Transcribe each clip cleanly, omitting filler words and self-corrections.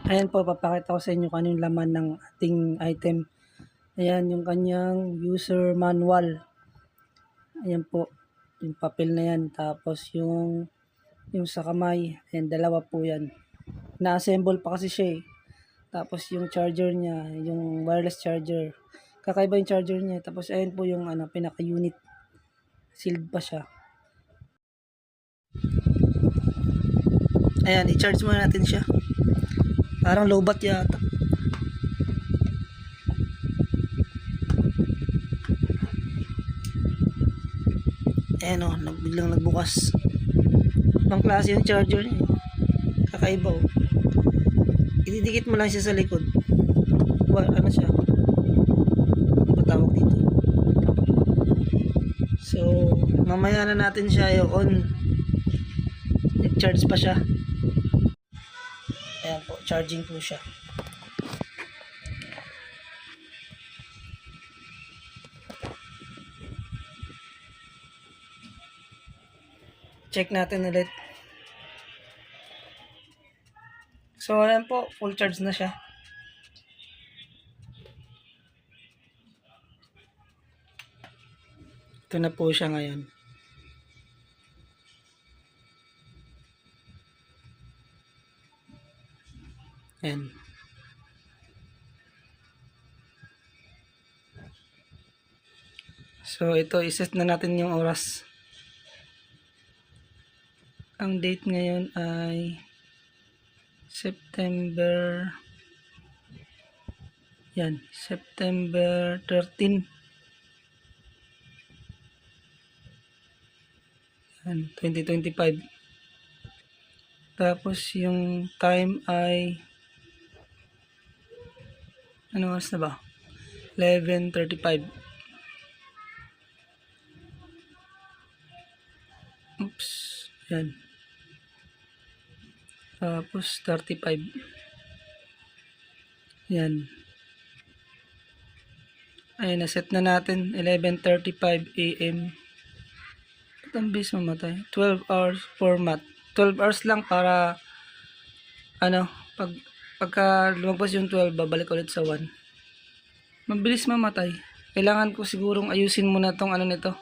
Ayan po, papakita ko sa inyo kung ano yung laman ng ating item. Ayan yung kanyang user manual. Ayan po, yung papel na yan. Tapos yung sa kamay, ayan, dalawa po yan. Na-assemble pa kasi siya eh. Tapos yung charger niya, yung wireless charger. Kakaiba yung charger niya. Tapos ayan po yung pinaka-unit. Sealed pa siya. Ayan, i-charge muna natin siya. Parang lowbat yata. Ayan o, biglang nagbukas. Ibang klase yung charger niya. Kakaiba o. Ididikit mo lang siya sa likod. Ano siya? Ano tawag dito? So, mamaya na natin siya i-on. Nag-charge pa siya. Ayan po, charging po siya. Check natin ulit. So, ayan po, full charge na siya. Ito na po siya ngayon. Ayan. So, ito, iset na natin yung oras. Ang date ngayon ay September 13. Yan, 2025. Tapos yung time ay ano oras na ba? 11:35. Oops. Yan. Tapos 35. Yan. Ayun, na-set na natin 11:35 AM. Ba't ang bilis mamatay? 12 hours format. 12 hours lang para pagka lumagpas yung 12, babalik ulit sa 1. Mabilis mamatay. Kailangan ko sigurong ayusin muna tong nito.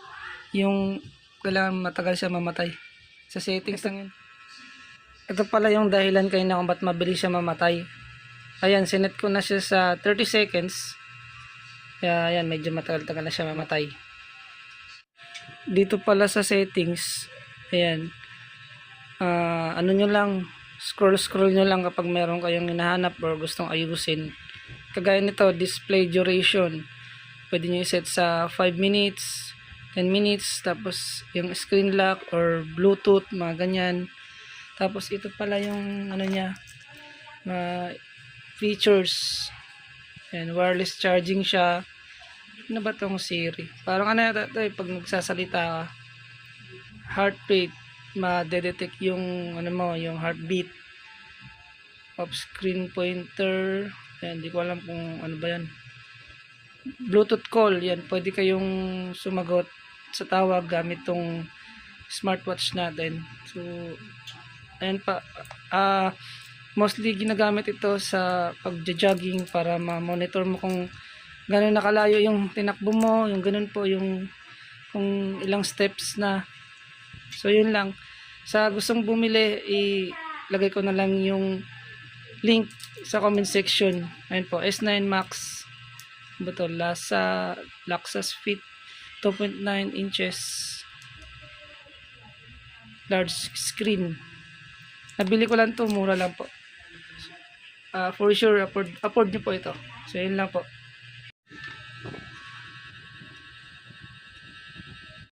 Yung kailangan matagal siya mamatay. Sa settings lang yun. Ito pala yung dahilan kanina kung ba't mabilis siya mamatay. Ayan, sinet ko na siya sa 30 seconds. Kaya ayan, medyo matagal-tagal na siya mamatay. Dito pala sa settings, ayan, nyo lang, scroll nyo lang kapag meron kayong hinahanap or gustong ayusin. Kagaya nito, display duration. Pwede nyo i-set sa 5 minutes, 10 minutes, tapos yung screen lock or Bluetooth, mga ganyan. Tapos ito pala yung niya, features. Ayan, wireless charging siya. Ano ba tong Siri? Parang yata ito pag nagsasalita ka, heart rate, ma-detect yung yung heartbeat. Off screen pointer. Ayan, hindi ko alam kung ano ba yan. Bluetooth call, yan, pwede kayong sumagot sa tawag gamit tong smartwatch natin. So, ayan pa, mostly ginagamit ito sa pagja-jogging para ma-monitor mo kung gano'n nakalayo yung tinakbo mo, yung ganun po, yung kung ilang steps na. So, yun lang. Sa gustong bumili, ilagay ko na lang yung link sa comment section. Ayan po, S9 Max. Ito, Luxus Fit 2.9 inches large screen. Nabili ko lang to, mura lang po. For sure, afford nyo po ito. So, yun lang po.